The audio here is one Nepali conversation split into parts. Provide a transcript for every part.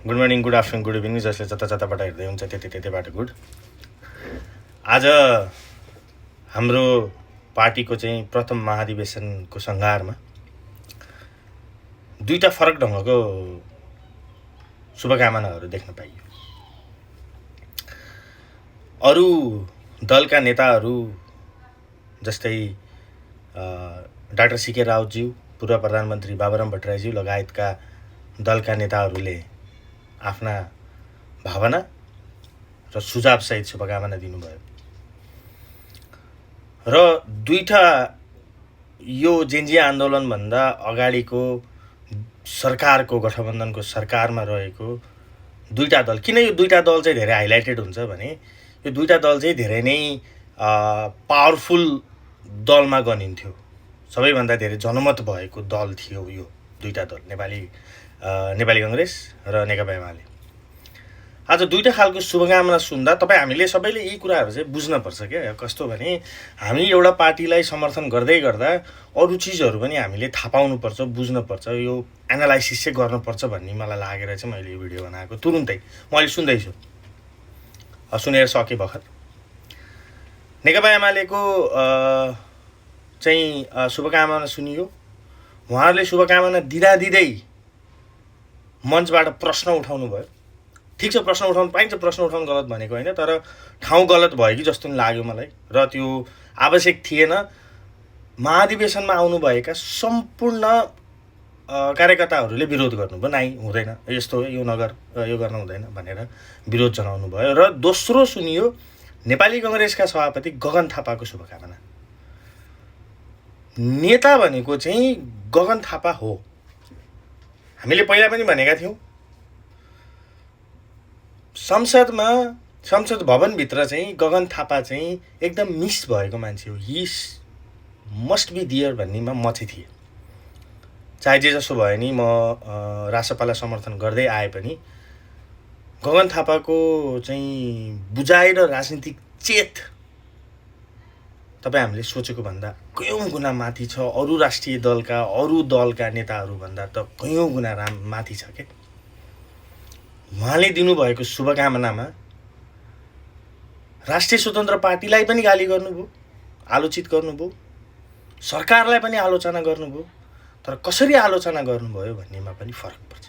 Good morning, good afternoon, good evening, जसले जता जताबाट हेर्दै हुन्छ त्यतैबाट गुड। आज हाम्रो पार्टीको चाहिँ प्रथम महाधिवेशनको सङ्घारमा दुईटा फरक ढङ्गको शुभकामनाहरू देख्न पाइयो। अरू दलका नेताहरू जस्तै डाक्टर सीके रावतज्यू, पूर्व प्रधानमन्त्री बाबुराम भट्टराईज्यू लगायतका दलका नेताहरूले आफ्ना भावना र सुझावसहित शुभकामना दिनुभयो र दुईटा यो जेन्जी आन्दोलनभन्दा अगाडिको सरकारको गठबन्धनको सरकारमा रहेको दुईटा दल, किन यो दुईटा दल चाहिँ धेरै हाइलाइटेड हुन्छ भने यो दुईटा दल चाहिँ धेरै नै पावरफुल दलमा गनिन्थ्यो। सबैभन्दा धेरै जनमत भएको दल थियो यो दुईटा दल, नेपाली काङ्ग्रेस र नेकपा एमाले। आज दुईटा खालको शुभकामना सुन्दा हामीले सबैले यी कुराहरू चाहिँ बुझ्नुपर्छ क्या। कस्तो भने हामी एउटा पार्टीलाई समर्थन गर्दै गर्दा अरू चिजहरू पनि हामीले थाहा पाउनुपर्छ, बुझ्नुपर्छ, यो एनालाइसिस चाहिँ गर्नुपर्छ भन्ने मलाई लागेर चाहिँ मैले यो भिडियो बनाएको। तुरुन्तै म अहिले सुन्दैछु, सुनेर सके भर्खर नेकपा एमालेको चाहिँ शुभकामना सुनियो। उहाँहरूले शुभकामना दिँदै मञ्चबाट प्रश्न उठाउनु भयो। ठिक छ, प्रश्न उठाउनु पाइन्छ, प्रश्न उठाउनु गलत भनेको होइन, तर ठाउँ गलत भयो कि जस्तो नि लाग्यो मलाई र त्यो आवश्यक थिएन। महाधिवेशनमा आउनुभएका सम्पूर्ण कार्यकर्ताहरूले विरोध गर्नुभयो, नाइ हुँदैन, यस्तो यो नगर, यो गर्न हुँदैन भनेर विरोध जनाउनु भयो। र दोस्रो सुनियो नेपाली काङ्ग्रेसका सभापति गगन थापाको शुभकामना। नेता भनेको चाहिँ गगन थापा हो। हामीले पहिला पनि भनेका थियौँ, संसद भवनभित्र चाहिँ गगन थापा चाहिँ एकदम मिस भएको मान्छे हो। हि मस्ट बी दियर भन्नेमा म चाहिँ थिएँ। चाहे जे जसो भयो नि, म रासपालाई समर्थन गर्दै आए पनि गगन थापाको चाहिँ बुझाइ र राजनीतिक चेत हामीले सोचेको भन्दा कयौँ गुणा माथि छ। अरू राष्ट्रिय दलका, अरू दलका नेताहरूभन्दा त कयौँ गुणा माथि छ क्या। उहाँले दिनुभएको शुभकामनामा राष्ट्रिय स्वतन्त्र पार्टीलाई पनि गाली गर्नुभयो, आलोचित गर्नुभयो, सरकारलाई पनि आलोचना गर्नुभयो। तर कसरी आलोचना गर्नुभयो भन्नेमा पनि फरक पर्छ।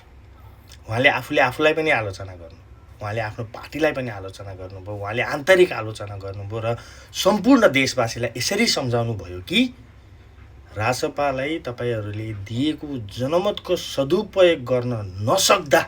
उहाँले आफूलाई पनि आलोचना गर्नु, उहाँले आफ्नो पार्टीलाई पनि आलोचना गर्नुभयो, उहाँले आन्तरिक आलोचना गर्नुभयो र सम्पूर्ण देशवासीलाई यसरी सम्झाउनु भयो कि रासपालाई तपाईँहरूले दिएको जनमतको सदुपयोग गर्न नसक्दा